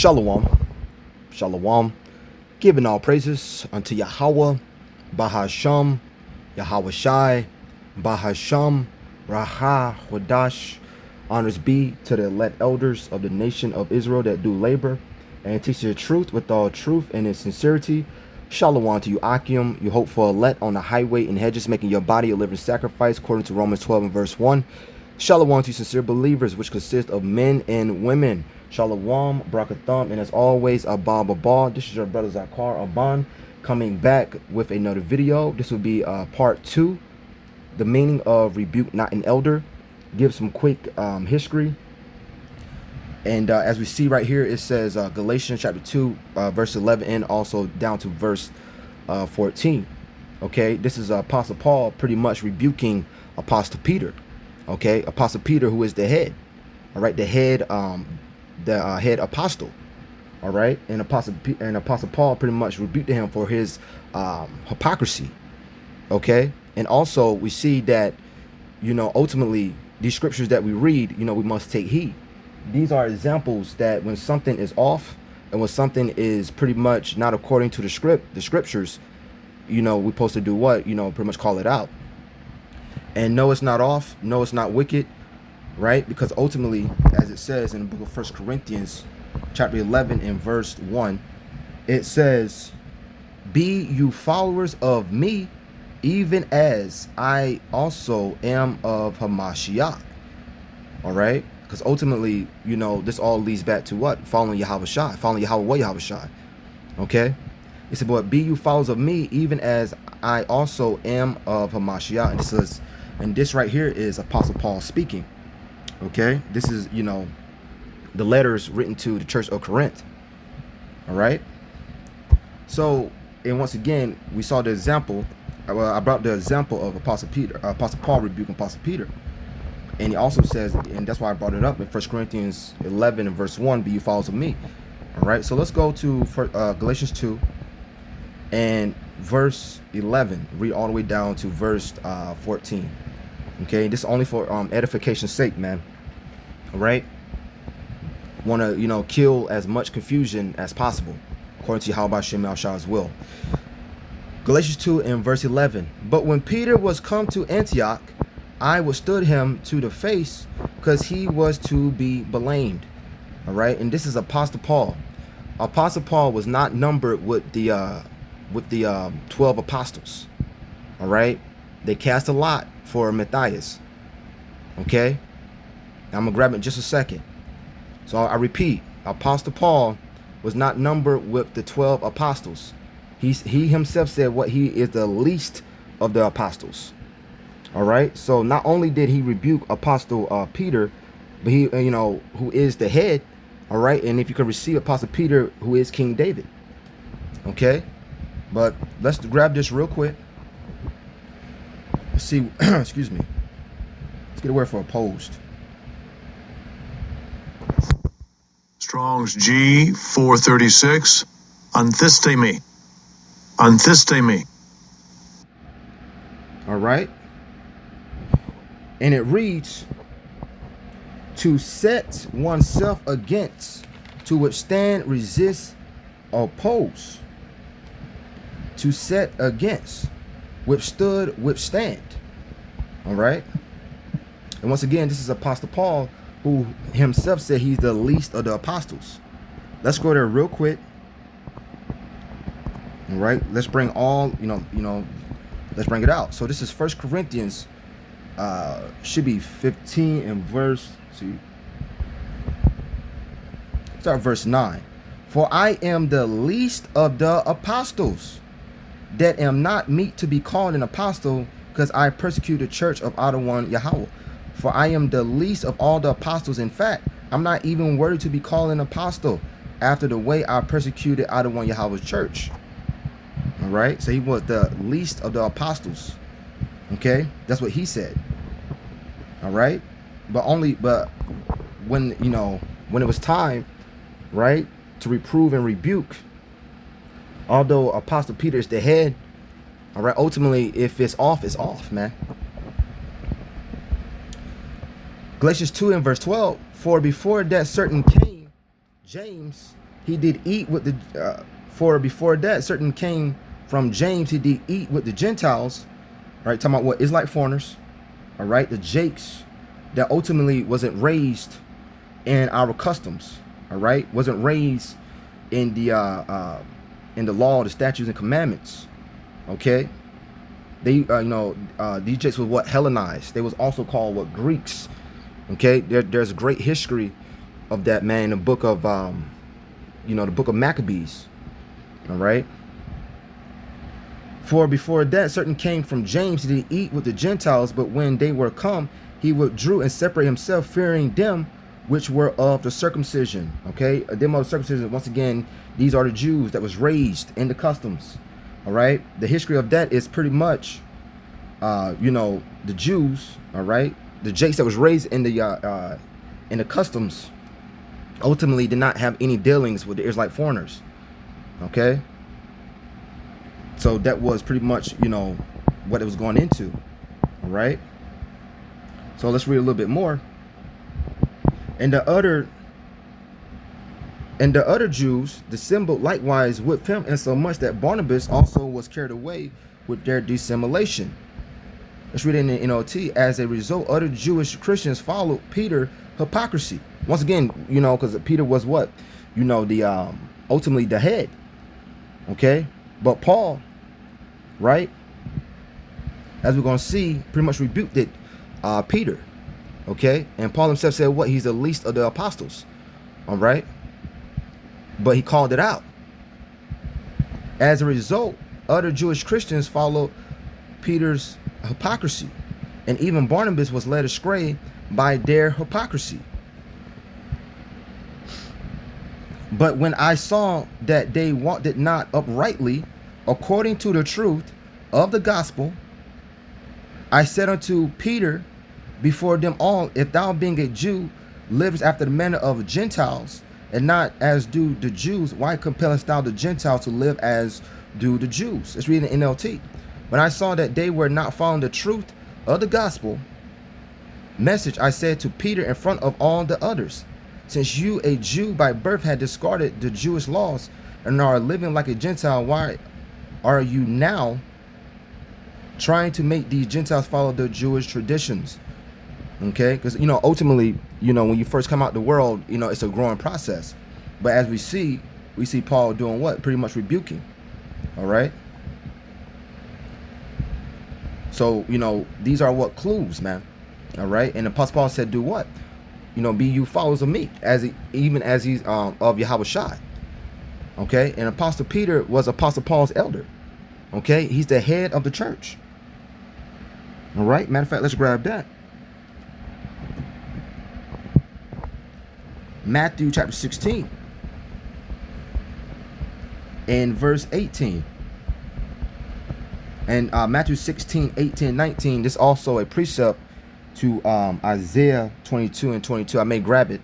Shalom, Shalom, giving all praises unto Yahweh, Bahasham, Yahweh Shai, Bahasham, Raha, Wadash. Honors be to the elect elders of the nation of Israel that do labor and teach the truth with all truth and in sincerity. Shalom to you, Akim. You hope for elect on the highway and hedges, making your body a living sacrifice, according to Romans 12 and verse 1. Shalom to you, sincere believers, which consist of men and women. Shalom, Brakatham, and as always, Abba Baba. This is your brother Zakar Aban coming back with another video. This will be part 2, the meaning of rebuke not an elder. Give some quick history. And as we see right here, it says Galatians chapter 2, verse 11, and also down to verse 14. Okay, this is Apostle Paul pretty much rebuking Apostle Peter. Okay, Apostle Peter, who is the head. All right, the head head apostle. All right, and Apostle Paul pretty much rebuked him for his hypocrisy. Okay, and also we see that, you know, ultimately these scriptures that we read, you know, we must take heed. These are examples that when something is off and when something is pretty much not according to the scriptures, you know, we're supposed to do what? You know, pretty much call it out. And no, it's not off. No, it's not wicked, right? Because ultimately, as it says in the book of 1 Corinthians, chapter 11 and verse 1, it says, "Be you followers of me, even as I also am of Hamashiach." All right? Because ultimately, you know, this all leads back to what? Following Yahweh Shai, following Yahweh Shai. Okay? It said, "But be you followers of me, even as I also am of Hamashiach." And this right here is Apostle Paul speaking. Okay? This is, you know, the letters written to the church of Corinth. All right? So, and once again, we saw the example. I brought the example of Apostle Paul rebuking Apostle Peter. And he also says, and that's why I brought it up in 1 Corinthians 11 and verse 1, "Be you followers of me." All right, so let's go to Galatians 2 and verse 11. Read all the way down to verse 14. Okay, this is only for edification's sake, man. All right, want to, you know, kill as much confusion as possible, according to Yahweh Shem Shah's will. Galatians 2 and verse 11. "But when Peter was come to Antioch, I withstood him to the face, because he was to be blamed." All right, and this is Apostle Paul. Apostle Paul was not numbered with the 12 apostles. All right, they cast a lot for Matthias. Okay, I'm gonna grab it in just a second. So I repeat, Apostle Paul was not numbered with the 12 apostles. He himself said what he is the least of the apostles. All right. So not only did he rebuke Apostle Peter, but he, you know, who is the head. All right. And if you can receive Apostle Peter, who is King David. Okay. But let's grab this real quick. Let's see. Excuse me. Let's get a word for opposed. Strong's G 436. Anthistemi. Anthistemi. All right. And it reads, "To set oneself against, to withstand, resist, oppose." To set against, withstood, withstand. All right. And once again, this is Apostle Paul, who himself said he's the least of the apostles. Let's go there real quick. All right. Let's bring all, you know, let's bring it out. So this is 1 Corinthians, should be 15 and verse, start verse 9. "For I am the least of the apostles, that am not meet to be called an apostle, because I persecute the church of our one Yahweh. For I am the least of all the apostles. In fact, I'm not even worthy to be called an apostle, after the way I persecuted our one Yahweh's church." All right, so he was the least of the apostles. Okay, that's what he said. All right, but when, you know, when it was time, right, to reprove and rebuke, although Apostle Peter is the head, all right, ultimately, if it's off, man. Galatians 2 and verse 12, "For before that certain came, James, he did eat with the for before that certain came from James, he did eat with the Gentiles, right? Talking about what is like foreigners, all right? The Jakes that ultimately wasn't raised in our customs, all right? Wasn't raised in the law, the statutes and commandments, okay? They these Jakes was what Hellenized. They was also called what Greeks, okay? There's a great history of that, man, in the book of the book of Maccabees, all right? For before that certain came from James, he did eat with the Gentiles, but when they were come, he withdrew and separated himself, fearing them which were of the circumcision. Okay, them of the circumcision, once again, these are the Jews that was raised in the customs. All right, the history of that is pretty much the Jews, all right, the Jakes that was raised in the customs ultimately did not have any dealings with the Israelite foreigners. Okay, so that was pretty much what it was going into. All right, so let's read a little bit more. And the other Jews dissembled likewise with him, insomuch that Barnabas also was carried away with their dissimulation. Let's read it in the NLT. As a result, other Jewish Christians followed Peter's hypocrisy. Once again, because Peter was what? The ultimately the head. Okay? But Paul, right? As we're going to see, pretty much rebuked it, Peter. Okay? And Paul himself said what? He's the least of the apostles. All right? But he called it out. As a result, other Jewish Christians followed Peter's hypocrisy. And even Barnabas was led astray by their hypocrisy. But when I saw that they walked not uprightly, according to the truth of the gospel, I said unto Peter before them all, if thou being a Jew livest after the manner of Gentiles, and not as do the Jews, why compellest thou the Gentiles to live as do the Jews? Let's read in NLT. When I saw that they were not following the truth of the gospel message, I said to Peter in front of all the others, since you, a Jew by birth, had discarded the Jewish laws and are living like a Gentile, why are you now trying to make these Gentiles follow the Jewish traditions? Okay, because ultimately, when you first come out the world, it's a growing process. But as we see Paul doing what? Pretty much rebuking. All right. So these are what clues, man. All right. And Apostle Paul said, do what? Be you followers of me, even as he's of Yahweh Shai. Okay. And Apostle Peter was Apostle Paul's elder. Okay. He's the head of the church. All right. Matter of fact, let's grab that. Matthew chapter 16 and verse 18. And Matthew 16, 18, 19, this is also a precept to Isaiah 22 and 22. I may grab it.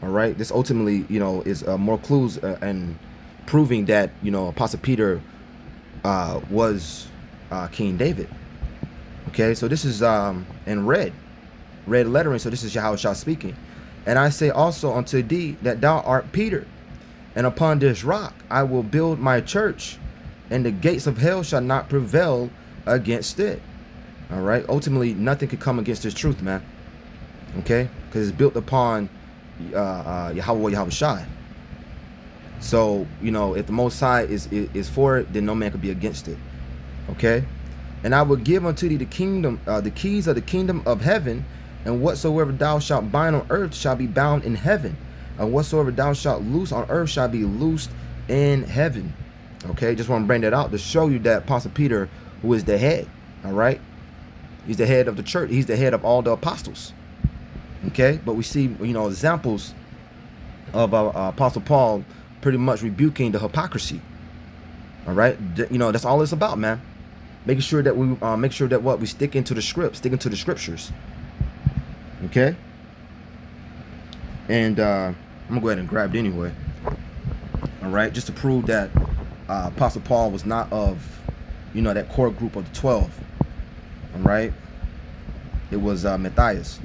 All right. This ultimately, is more clues and proving that, Apostle Peter was King David. Okay. So this is in red lettering. So this is Yahweh Shah speaking. And I say also unto thee that thou art Peter, and upon this rock I will build my church, and the gates of hell shall not prevail against it. All right. Ultimately, nothing could come against this truth, man. Okay, because it's built upon Yahweh Shai. So if the Most High is for it, then no man could be against it. Okay. And I will give unto thee the kingdom, the keys of the kingdom of heaven. And whatsoever thou shalt bind on earth shall be bound in heaven. And whatsoever thou shalt loose on earth shall be loosed in heaven. Okay, just want to bring that out to show you that Apostle Peter, who is the head, all right? He's the head of the church. He's the head of all the apostles. Okay, but we see, examples of Apostle Paul pretty much rebuking the hypocrisy. All right, that's all it's about, man. Making sure that we stick into the scriptures. Okay, and I'm gonna go ahead and grab it anyway. All right, just to prove that Apostle Paul was not of that core group of the 12. All right, it was Matthias.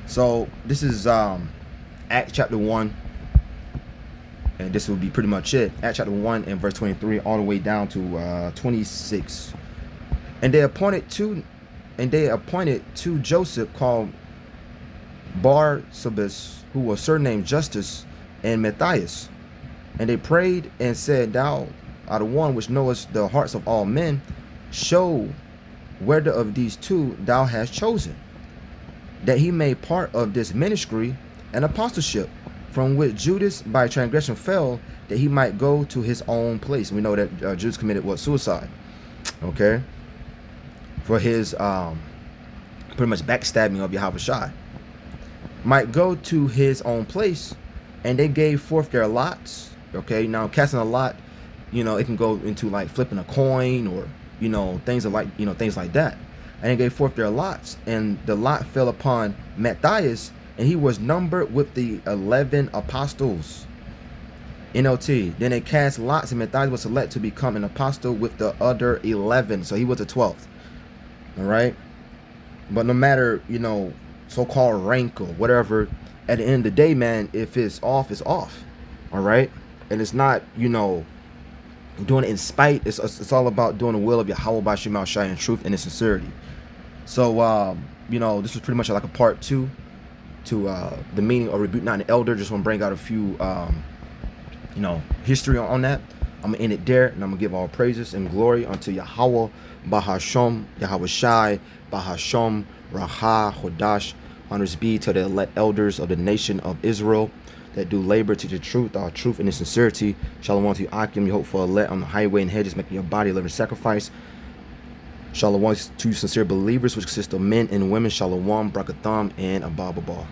So this is Acts chapter 1, and this will be pretty much it. Acts chapter 1 and verse 23 all the way down to 26. And they appointed two Joseph called Barsabas, who was surnamed Justus, and Matthias. And they prayed and said, Thou art the one which knowest the hearts of all men, show whether of these two thou hast chosen, that he may part of this ministry and apostleship, from which Judas by transgression fell, that he might go to his own place. We know that Judas committed suicide, okay, for his pretty much backstabbing of Yahushua. Might go to his own place, and they gave forth their lots. Okay, now casting a lot, it can go into like flipping a coin, or things like that. And they gave forth their lots, and the lot fell upon Matthias, and he was numbered with the 11 apostles. NLT. Then they cast lots, and Matthias was selected to become an apostle with the other 11. So he was the 12th. All right. But no matter, so-called rank or whatever, at the end of the day, man, if it's off, it's off. All right. And it's not, doing it in spite. It's all about doing the will of Yahweh by Shema Shai in truth and in sincerity. So, this was pretty much like a part 2 to the meaning of rebuke not an elder. Just want to bring out a few, history on that. I'm going to end it there, and I'm going to give all praises and glory unto Yahweh, Bahasham, Yahweh Shai, Bahasham, Raha, Hodash. Honors be to the elect elders of the nation of Israel that do labor to the truth, our truth and in sincerity. Shalom to you, Akim, you hope for elect on the highway and hedges, making your body a living sacrifice. Shalom to sincere believers, which consist of men and women. Shalom, Brakatham, and Abababal.